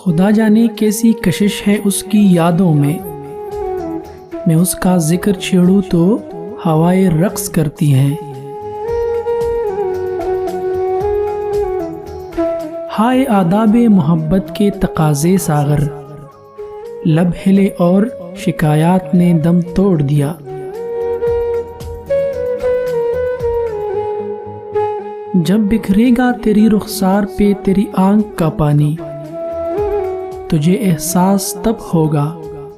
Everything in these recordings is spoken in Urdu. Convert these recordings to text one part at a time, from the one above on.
خدا جانے کیسی کشش ہے اس کی یادوں میں اس کا ذکر چھیڑوں تو ہوائیں رقص کرتی ہیں۔ ہائے آداب محبت کے تقاضے ساغر، لب ہلے اور شکایات نے دم توڑ دیا۔ جب بکھرے گا تیری رخسار پہ تیری آنکھ کا پانی، تجھے احساس تب ہوگا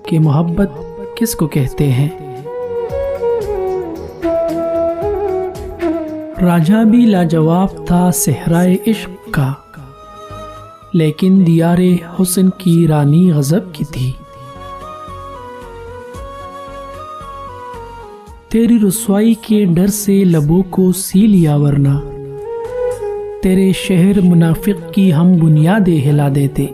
کہ محبت کس کو کہتے ہیں۔ راجہ بھی لاجواب تھا صحرائے عشق کا، لیکن دیار حسن کی رانی غضب کی تھی۔ تیری رسوائی کے ڈر سے لبوں کو سی لیا، ورنہ تیرے شہر منافق کی ہم بنیادیں ہلا دیتے۔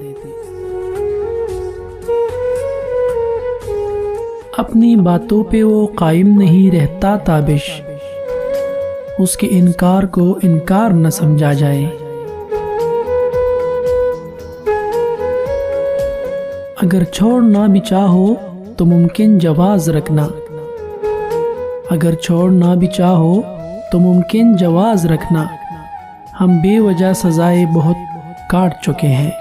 اپنی باتوں پہ وہ قائم نہیں رہتا تابش، اس کے انکار کو انکار نہ سمجھا جائے۔ اگر چھوڑنا بھی چاہو تو ممکن جواز رکھنا، اگر چھوڑنا بھی چاہو تو ممکن جواز رکھنا، ہم بے وجہ سزائے بہت کاٹ چکے ہیں۔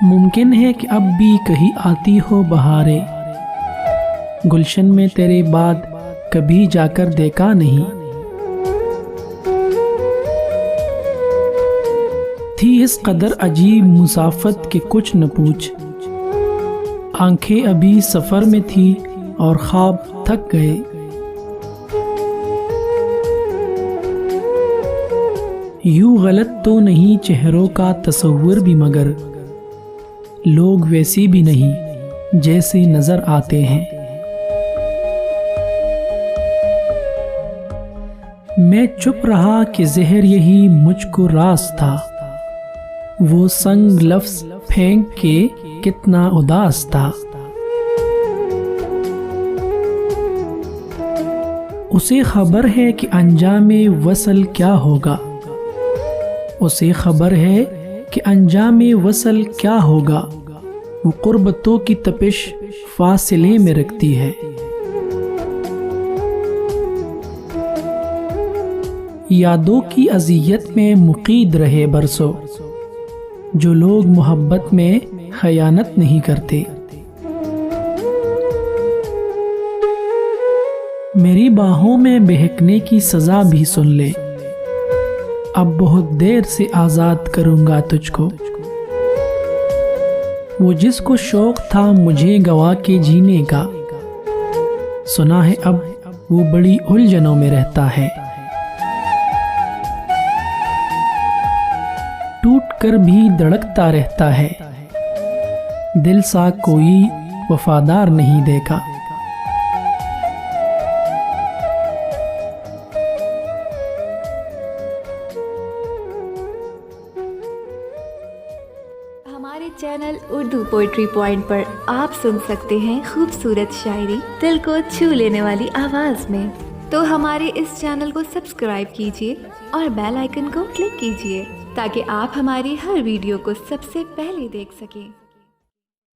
ممکن ہے کہ اب بھی کہیں آتی ہو بہاریں، گلشن میں تیرے بعد کبھی جا کر دیکھا نہیں۔ تھی اس قدر عجیب مسافت کہ کچھ نہ پوچھ، آنکھیں ابھی سفر میں تھی اور خواب تھک گئے۔ یوں غلط تو نہیں چہروں کا تصور بھی، مگر لوگ ویسی بھی نہیں جیسے نظر آتے ہیں۔ میں چپ رہا کہ زہر یہی مجھ کو راز تھا، وہ سنگ لفظ پھینک کے کتنا اداس تھا۔ اسے خبر ہے کہ انجام وصل کیا ہوگا، اسے خبر ہے کہ انجام وصل کیا ہوگا، وہ قربتوں کی تپش فاصلے میں رکھتی ہے۔ یادوں کی اذیت میں مقید رہے برسوں، جو لوگ محبت میں خیانت نہیں کرتے۔ میری باہوں میں بہکنے کی سزا بھی سن لے، اب بہت دیر سے آزاد کروں گا تجھ کو۔ وہ جس کو شوق تھا مجھے گوا کے جینے کا، سنا ہے اب وہ بڑی الجھنوں میں رہتا ہے۔ ٹوٹ کر بھی دھڑکتا رہتا ہے، دل سا کوئی وفادار نہیں دیکھا۔ ہمارے چینل اردو پوئٹری پوائنٹ پر آپ سن سکتے ہیں خوبصورت شاعری دل کو چھو لینے والی آواز میں، تو ہمارے اس چینل کو سبسکرائب کیجیے اور بیل آئیکن کو کلک کیجیے تاکہ آپ ہماری ہر ویڈیو کو سب سے پہلے دیکھ سکیں۔